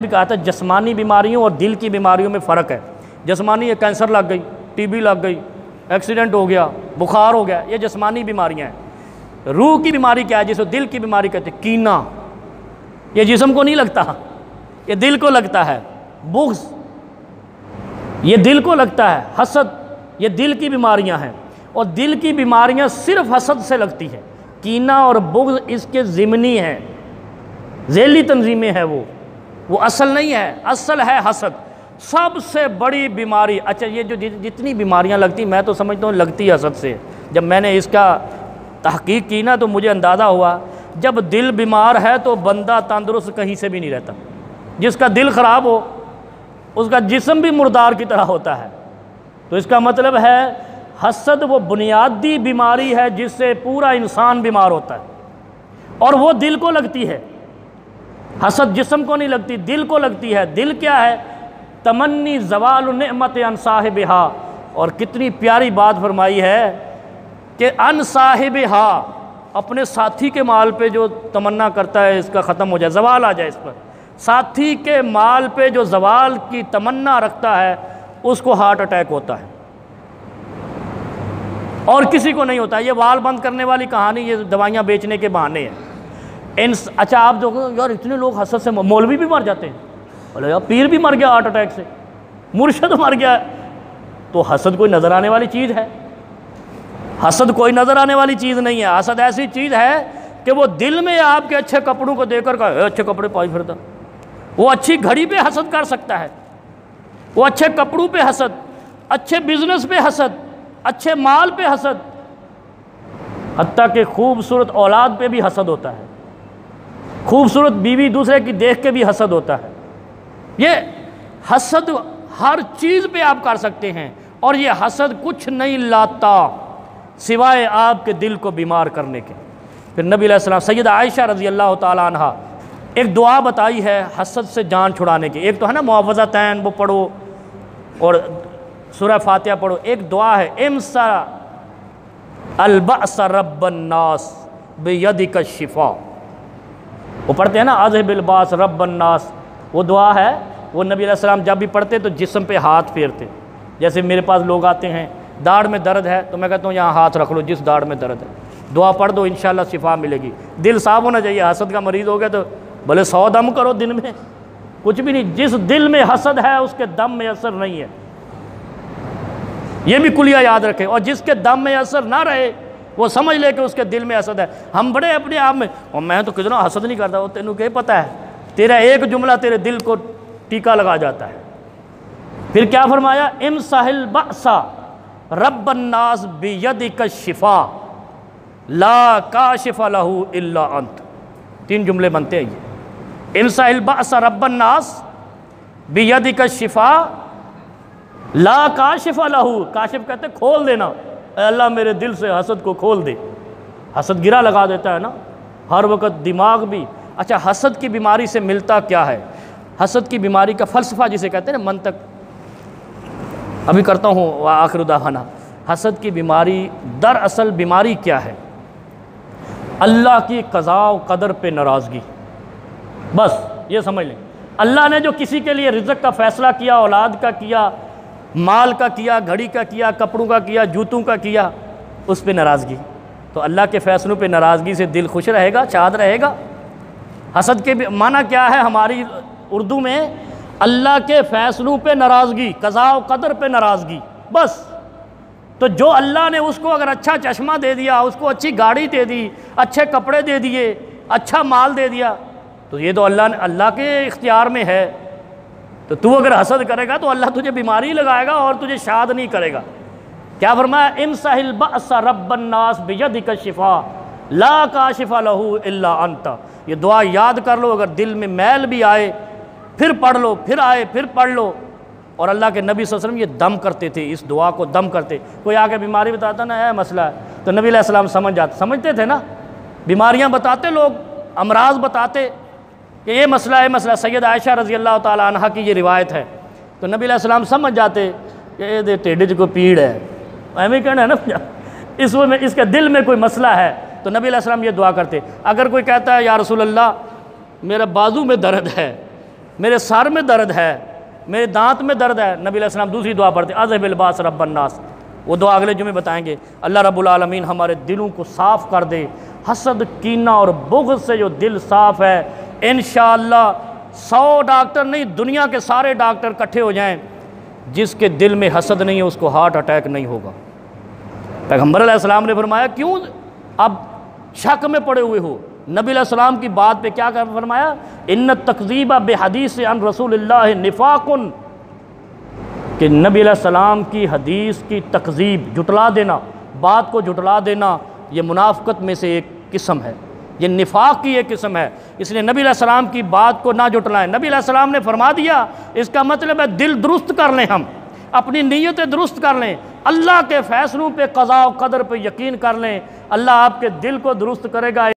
بھی کہا تھا جسمانی بیماریوں اور دل کی بیماریوں میں فرق ہے۔ جسمانی کینسر لگ گئی، ٹی بی لگ گئی، ایکسیڈنٹ ہو گیا، بخار ہو گیا، یہ جسمانی بیماریاں ہیں۔ روح کی بیماری کیا ہے جسے دل کی بیماری کہتے ہیں؟ کینہ، یہ جسم کو نہیں لگتا، یہ دل کو لگتا ہے۔ بغض، یہ دل کو لگتا ہے۔ حسد، یہ دل کی بیماریاں ہیں، اور دل کی بیماریاں صرف حسد سے لگتی ہیں۔ کینہ اور بغض اس کے ضمنی ہیں، ذیلی تنظیمیں ہیں، وہ اصل نہیں ہے۔ اصل ہے حسد، سب سے بڑی بیماری۔ اچھا، یہ جو جتنی بیماریاں لگتی، میں تو سمجھتا ہوں لگتی حسد سے۔ جب میں نے اس کا تحقیق کی نا تو مجھے اندازہ ہوا جب دل بیمار ہے تو بندہ تندرست کہیں سے بھی نہیں رہتا۔ جس کا دل خراب ہو اس کا جسم بھی مردار کی طرح ہوتا ہے۔ تو اس کا مطلب ہے حسد وہ بنیادی بیماری ہے جس سے پورا انسان بیمار ہوتا ہے، اور وہ دل کو لگتی ہے۔ حسد جسم کو نہیں لگتی، دل کو لگتی ہے۔ دل کیا ہے؟ تمنی زوال نعمت عن صاحبہا، اور کتنی پیاری بات فرمائی ہے کہ عن صاحبہا، اپنے ساتھی کے مال پہ جو تمنا کرتا ہے اس کا ختم ہو جائے، زوال آ جائے اس پر۔ ساتھی کے مال پہ جو زوال کی تمنا رکھتا ہے اس کو ہارٹ اٹیک ہوتا ہے، اور کسی کو نہیں ہوتا۔ یہ وال بند کرنے والی کہانی یہ دوائیاں بیچنے کے بہانے ہیں۔ اچھا آپ دیکھو یار، اتنے لوگ حسد سے، مولوی بھی مر جاتے ہیں، بولے یار پیر بھی مر گیا ہارٹ اٹیک سے، مرشد مر گیا۔ تو حسد کوئی نظر آنے والی چیز ہے؟ حسد کوئی نظر آنے والی چیز نہیں ہے۔ حسد ایسی چیز ہے کہ وہ دل میں آپ کے اچھے کپڑوں کو دیکھ کر کہا اچھے کپڑے پائی پھرتا، وہ اچھی گھڑی پہ حسد کر سکتا ہے، وہ اچھے کپڑوں پہ حسد، اچھے بزنس پہ حسد، اچھے مال پہ حسد، حتیٰ کہ خوبصورت اولاد پہ بھی حسد ہوتا ہے، خوبصورت بیوی دوسرے کی دیکھ کے بھی حسد ہوتا ہے۔ یہ حسد ہر چیز پہ آپ کر سکتے ہیں، اور یہ حسد کچھ نہیں لاتا سوائے آپ کے دل کو بیمار کرنے کے۔ پھر نبی علیہ السلام سیدہ عائشہ رضی اللہ تعالیٰ عنہ ایک دعا بتائی ہے حسد سے جان چھڑانے کی۔ ایک تو ہے نا معوذتین، وہ پڑھو اور سورہ فاتحہ پڑھو۔ ایک دعا ہے امسا البأس رب الناس بیدک الشفاء، وہ پڑھتے ہیں نا اذہب الباس رب الناس، وہ دعا ہے۔ وہ نبی علیہ السلام جب بھی پڑھتے تو جسم پہ ہاتھ پھیرتے۔ جیسے میرے پاس لوگ آتے ہیں داڑھ میں درد ہے تو میں کہتا ہوں یہاں ہاتھ رکھ لو جس داڑھ میں درد ہے، دعا پڑھ دو انشاءاللہ شفا ملے گی۔ دل صاف ہونا چاہیے۔ حسد کا مریض ہو گیا تو بھلے 100 دم کرو دن میں، کچھ بھی نہیں۔ جس دل میں حسد ہے اس کے دم میں اثر نہیں ہے، یہ بھی کلیہ یاد رکھے۔ اور جس کے دم میں اثر نہ رہے وہ سمجھ لے کہ اس کے دل میں حسد ہے۔ ہم بڑے اپنے آپ میں، اور میں تو کتنا حسد نہیں کرتا، وہ تینوں کہ پتہ ہے، تیرا ایک جملہ تیرے دل کو ٹیکا لگا جاتا ہے۔ پھر کیا فرمایا؟ امسح البأس رب الناس بیدک الشفاء لا کاشف لہ الا انت۔ 3 جملے بنتے ہیں یہ، امسح البأس رب الناس بیدک الشفاء لا کاشف لہ، کاشف کہتے ہیں کھول دینا، اے اللہ میرے دل سے حسد کو کھول دے۔ حسد گرا لگا دیتا ہے نا ہر وقت، دماغ بھی۔ اچھا، حسد کی بیماری سے ملتا کیا ہے؟ حسد کی بیماری کا فلسفہ جسے کہتے ہیں نا، منطق، ابھی کرتا ہوں آخر دعوانا۔ حسد کی بیماری دراصل بیماری کیا ہے؟ اللہ کی قضاء و قدر پہ ناراضگی۔ بس یہ سمجھ لیں، اللہ نے جو کسی کے لیے رزق کا فیصلہ کیا، اولاد کا کیا، مال کا کیا، گھڑی کا کیا، کپڑوں کا کیا، جوتوں کا کیا، اس پہ ناراضگی۔ تو اللہ کے فیصلوں پہ ناراضگی سے دل خوش رہے گا، شاد رہے گا؟ حسد کے معنی کیا ہے ہماری اردو میں؟ اللہ کے فیصلوں پہ ناراضگی، قضاء و قدر پہ ناراضگی، بس۔ تو جو اللہ نے اس کو اگر اچھا چشمہ دے دیا، اس کو اچھی گاڑی دے دی، اچھے کپڑے دے دیے، اچھا مال دے دیا، تو یہ تو اللہ کے اختیار میں ہے۔ تو اگر حسد کرے گا تو اللہ تجھے بیماری لگائے گا اور تجھے شاد نہیں کرے گا۔ کیا فرمایا؟ امسح البأس رب الناس بیدک الشفاء لا کاشف لہ الا انت۔ یہ دعا یاد کر لو، اگر دل میں میل بھی آئے پھر پڑھ لو، پھر آئے پھر پڑھ لو۔ اور اللہ کے نبی صلی اللہ علیہ وسلم یہ دم کرتے تھے، اس دعا کو دم کرتے۔ کوئی آ کے بیماری بتاتا نا اے مسئلہ ہے، تو نبی علیہ السلام سمجھتے تھے نا، بیماریاں بتاتے لوگ، امراض بتاتے کہ یہ مسئلہ ہے مسئلہ۔ سیدہ عائشہ رضی اللہ تعالیٰ عنہ کی یہ روایت ہے، تو نبی علیہ السلام سمجھ جاتے کہ یہ ٹیڈج کو پیڑ ہے، ایویں کہنا ہے نا، اس کے دل میں کوئی مسئلہ ہے، تو نبی علیہ السلام یہ دعا کرتے۔ اگر کوئی کہتا ہے یا رسول اللہ میرا بازو میں درد ہے، میرے سر میں درد ہے، میرے دانت میں درد ہے، نبی علیہ السلام دوسری دعا پڑھتے اذهب الباس رب الناس، وہ دعا اگلے جمعے بتائیں گے۔ اللہ رب العالمین ہمارے دلوں کو صاف کر دے، حسد، کینہ اور بغض سے جو دل صاف ہے، انشاءاللہ 100 ڈاکٹر نہیں، دنیا کے سارے ڈاکٹر اکٹھے ہو جائیں، جس کے دل میں حسد نہیں ہے اس کو ہارٹ اٹیک نہیں ہوگا۔ پیغمبر علیہ السلام نے فرمایا کیوں اب شک میں پڑے ہوئے ہو؟ نبی علیہ السلام کی بات پہ کیا فرمایا؟ ان التکذیب بحدیث عن رسول اللہ نفاق، کہ نبی علیہ السلام کی حدیث کی تکذیب، جھٹلا دینا، بات کو جھٹلا دینا، یہ منافقت میں سے ایک قسم ہے، یہ نفاق کی ایک قسم ہے۔ اس لیے نبی علیہ السلام کی بات کو نہ جھٹلائیں۔ نبی علیہ السلام نے فرما دیا، اس کا مطلب ہے دل درست کر لیں، ہم اپنی نیتیں درست کر لیں، اللہ کے فیصلوں پہ، قضاء و قدر پہ یقین کر لیں، اللہ آپ کے دل کو درست کرے گا۔